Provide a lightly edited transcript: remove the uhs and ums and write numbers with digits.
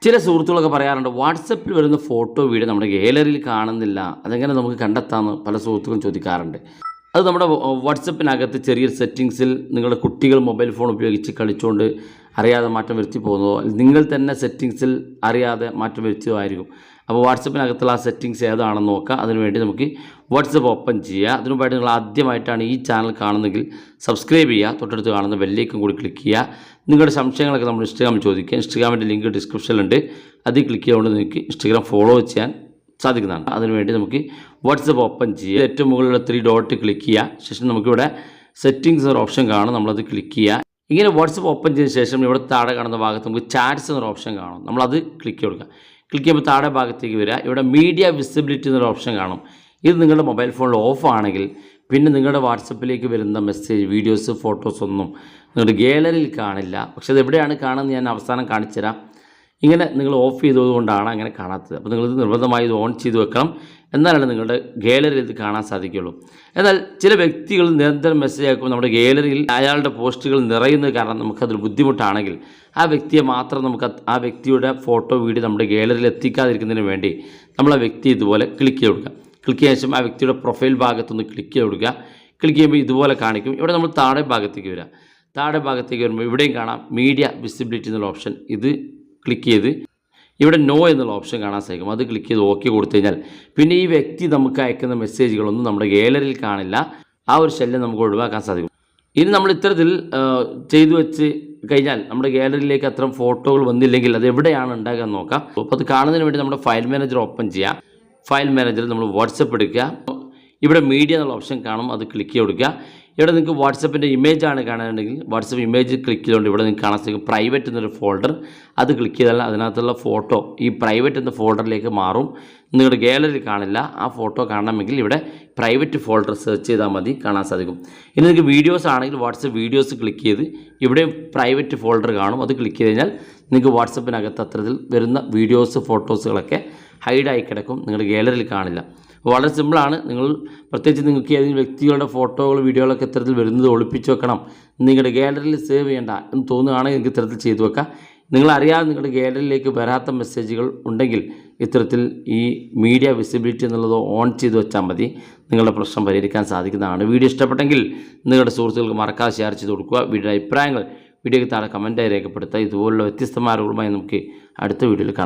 ചില സുഹൃത്തുക്കളൊക്കെ പറയാറുണ്ട്, വാട്സപ്പിൽ വരുന്ന ഫോട്ടോ വീഡിയോ നമ്മുടെ ഗാലറിയിൽ കാണുന്നില്ല, അതെങ്ങനെ നമുക്ക് കണ്ടെത്താമെന്ന് പല സുഹൃത്തുക്കളും ചോദിക്കാറുണ്ട്. അത് നമ്മുടെ വാട്സപ്പിനകത്ത് ചെറിയൊരു സെറ്റിങ്സിൽ നിങ്ങളുടെ കുട്ടികൾ മൊബൈൽ ഫോൺ ഉപയോഗിച്ച് കളിച്ചുകൊണ്ട് അറിയാതെ മാറ്റം വരുത്തി പോകുന്നതോ, നിങ്ങൾ തന്നെ സെറ്റിങ്സിൽ അറിയാതെ മാറ്റം വരുത്തിയതോ ആയിരിക്കും. അപ്പോൾ വാട്സപ്പിനകത്തുള്ള ആ സെറ്റിങ്സ് ഏതാണെന്ന് നോക്കുക. അതിനുവേണ്ടി നമുക്ക് വാട്സപ്പ് ഓപ്പൺ ചെയ്യുക. അതിനുമുമ്പായിട്ട് നിങ്ങൾ ആദ്യമായിട്ടാണ് ഈ ചാനൽ കാണുന്നതെങ്കിൽ സബ്സ്ക്രൈബ് ചെയ്യുക. തൊട്ടടുത്ത് കാണുന്ന ബെല്ലേക്കും കൂടി ക്ലിക്ക് ചെയ്യുക. നിങ്ങളുടെ സംശയങ്ങളൊക്കെ നമ്മൾ ഇൻസ്റ്റാഗ്രാമിൽ ചോദിക്കുക. ഇൻസ്റ്റാഗ്രാമിൻ്റെ ലിങ്ക് ഡിസ്ക്രിപ്ഷനിലുണ്ട്. അതിൽ ക്ലിക്ക് ചെയ്തുകൊണ്ട് നിങ്ങൾക്ക് ഇൻസ്റ്റാഗ്രാം ഫോളോ ചെയ്യാൻ സാധിക്കുന്നതാണ്. അതിനുവേണ്ടി നമുക്ക് വാട്സപ്പ് ഓപ്പൺ ചെയ്യുക. ഏറ്റവും മുകളിലുള്ള 3 ഡോട്ട് ക്ലിക്ക് ചെയ്യുക. ശേഷം നമുക്കിവിടെ സെറ്റിങ്സ് എന്നൊരു ഓപ്ഷൻ കാണും, നമ്മളത് ക്ലിക്ക് ചെയ്യുക. ഇങ്ങനെ വാട്സപ്പ് ഓപ്പൺ ചെയ്ത ശേഷം ഇവിടെ താഴെ കാണുന്ന ഭാഗത്ത് നമുക്ക് ചാറ്റ്സ് എന്നൊരു ഓപ്ഷൻ കാണും, നമ്മളത് ക്ലിക്ക് കൊടുക്കുക. ക്ലിക്ക് ചെയ്യുമ്പോൾ താഴെ ഭാഗത്തേക്ക് വരിക. ഇവിടെ മീഡിയ വിസിബിലിറ്റി എന്നൊരു ഓപ്ഷൻ കാണും. ഇത് നിങ്ങളുടെ മൊബൈൽ ഫോണിൽ ഓഫ് ആണെങ്കിൽ പിന്നെ നിങ്ങളുടെ വാട്സപ്പിലേക്ക് വരുന്ന മെസ്സേജ്, വീഡിയോസ്, ഫോട്ടോസ് ഒന്നും നിങ്ങളുടെ ഗാലറിയിൽ കാണില്ല. പക്ഷേ അത് എവിടെയാണ് കാണുന്നത് ഞാൻ അവസാനം കാണിച്ചു തരാം. ഇങ്ങനെ നിങ്ങൾ ഓഫ് ചെയ്തതുകൊണ്ടാണ് അങ്ങനെ കാണാത്തത്. അപ്പോൾ നിങ്ങളിത് നിർബന്ധമായി ഇത് ഓൺ ചെയ്ത് വെക്കണം, എന്നാലാണ് നിങ്ങളുടെ ഗാലറിയിൽ ഇത് കാണാൻ സാധിക്കുകയുള്ളൂ. എന്നാൽ ചില വ്യക്തികൾ നിരന്തരം മെസ്സേജ് അയക്കുമ്പോൾ നമ്മുടെ ഗാലറിയിൽ അയാളുടെ പോസ്റ്റുകൾ നിറയുന്നത് കാരണം നമുക്കതൊരു ബുദ്ധിമുട്ടാണെങ്കിൽ ആ വ്യക്തിയെ മാത്രം നമുക്ക് ആ വ്യക്തിയുടെ ഫോട്ടോ വീഡിയോ നമ്മുടെ ഗാലറിയിൽ എത്തിക്കാതിരിക്കുന്നതിന് വേണ്ടി നമ്മൾ ആ വ്യക്തി ഇതുപോലെ ക്ലിക്ക് ചെയ്ത് കൊടുക്കുക. ക്ലിക്ക് ചെയ്ത ശേഷം ആ വ്യക്തിയുടെ പ്രൊഫൈൽ ഭാഗത്തൊന്ന് ക്ലിക്ക് ചെയ്ത് കൊടുക്കുക. ക്ലിക്ക് ചെയ്യുമ്പോൾ ഇതുപോലെ കാണിക്കും. ഇവിടെ നമ്മൾ താഴെ ഭാഗത്തേക്ക് വരിക. താഴെ ഭാഗത്തേക്ക് വരുമ്പോൾ ഇവിടെയും കാണാം മീഡിയ വിസിബിലിറ്റി എന്നുള്ള ഓപ്ഷൻ. ഇത് ക്ലിക്ക് ചെയ്ത് ഇവിടെ നോ എന്നുള്ള ഓപ്ഷൻ കാണാൻ സാധിക്കും. അത് ക്ലിക്ക് ചെയ്ത് ഓക്കെ കൊടുത്തു കഴിഞ്ഞാൽ പിന്നെ ഈ വ്യക്തി നമുക്ക് അയക്കുന്ന മെസ്സേജുകളൊന്നും നമ്മുടെ ഗാലറിയിൽ കാണില്ല. ആ ഒരു ശല്യം നമുക്ക് ഒഴിവാക്കാൻ സാധിക്കും. ഇനി നമ്മൾ ഇത്തരത്തിൽ ചെയ്തു വെച്ച് കഴിഞ്ഞാൽ നമ്മുടെ ഗാലറിയിലേക്ക് അത്തരം ഫോട്ടോകൾ വന്നില്ലെങ്കിൽ അത് എവിടെയാണ് ഉണ്ടാകുക എന്ന് നോക്കാം. അപ്പോൾ അത് കാണുന്നതിന് വേണ്ടി നമ്മുടെ ഫയൽ മാനേജർ ഓപ്പൺ ചെയ്യുക. ഫയൽ മാനേജറിൽ നമ്മൾ വാട്സപ്പ് എടുക്കുക. ഇവിടെ മീഡിയ എന്നുള്ള ഓപ്ഷൻ കാണും, അത് ക്ലിക്ക് ചെയ്ത് കൊടുക്കുക. ഇവിടെ നിങ്ങൾക്ക് വാട്സപ്പിൻ്റെ ഇമേജ് ആണ് കാണാനുണ്ടെങ്കിൽ വാട്സപ്പ് ഇമേജ് ക്ലിക്ക് ചെയ്തുകൊണ്ട് ഇവിടെ നിങ്ങൾക്ക് കാണാൻ സാധിക്കും പ്രൈവറ്റ് എന്നൊരു ഫോൾഡർ. അത് ക്ലിക്ക് ചെയ്താൽ അതിനകത്തുള്ള ഫോട്ടോ ഈ പ്രൈവറ്റ് എന്ന ഫോൾഡറിലേക്ക് മാറും. നിങ്ങളുടെ ഗാലറിയിൽ കാണില്ല. ആ ഫോട്ടോ കാണണമെങ്കിൽ ഇവിടെ പ്രൈവറ്റ് ഫോൾഡർ സെർച്ച് ചെയ്താൽ മതി, കാണാൻ സാധിക്കും. ഇനി നിങ്ങൾക്ക് വീഡിയോസ് ആണെങ്കിൽ വാട്സപ്പ് വീഡിയോസ് ക്ലിക്ക് ചെയ്ത് ഇവിടെ പ്രൈവറ്റ് ഫോൾഡർ കാണും. അത് ക്ലിക്ക് ചെയ്ത് കഴിഞ്ഞാൽ നിങ്ങൾക്ക് വാട്സപ്പിനകത്ത് അത്തരത്തിൽ വരുന്ന വീഡിയോസ്, ഫോട്ടോസുകളൊക്കെ ഹൈഡായി കിടക്കും, നിങ്ങളുടെ ഗാലറിയിൽ കാണില്ല. വളരെ സിമ്പിളാണ്. നിങ്ങൾ പ്രത്യേകിച്ച് നിങ്ങൾക്ക് ഏതെങ്കിലും വ്യക്തികളുടെ ഫോട്ടോകൾ, വീഡിയോകളൊക്കെ ഇത്തരത്തിൽ വരുന്നത് ഒളിപ്പിച്ച് വെക്കണം, നിങ്ങളുടെ ഗാലറിയിൽ സേവ് ചെയ്യേണ്ട എന്ന് തോന്നുകയാണെങ്കിൽ നിങ്ങൾക്ക് ഇത്തരത്തിൽ ചെയ്തു വെക്കാം. നിങ്ങളറിയാതെ നിങ്ങളുടെ ഗാലറിയിലേക്ക് വരാത്ത മെസ്സേജുകൾ ഉണ്ടെങ്കിൽ ഇത്തരത്തിൽ ഈ മീഡിയ വിസിബിലിറ്റി എന്നുള്ളത് ഓൺ ചെയ്ത് വെച്ചാൽ മതി, നിങ്ങളുടെ പ്രശ്നം പരിഹരിക്കാൻ സാധിക്കുന്നതാണ്. വീഡിയോ ഇഷ്ടപ്പെട്ടെങ്കിൽ നിങ്ങളുടെ സുഹൃത്തുക്കൾക്ക് മറക്കാതെ ഷെയർ ചെയ്ത് കൊടുക്കുക. വീഡിയോയുടെ അഭിപ്രായങ്ങൾ വീഡിയോയ്ക്ക് താഴെ കമൻറ്റായി രേഖപ്പെടുത്തുക. ഇതുപോലുള്ള വ്യത്യസ്തമായ അറിവുകളുമായി നമുക്ക് അടുത്ത വീഡിയോയിൽ കാണാം.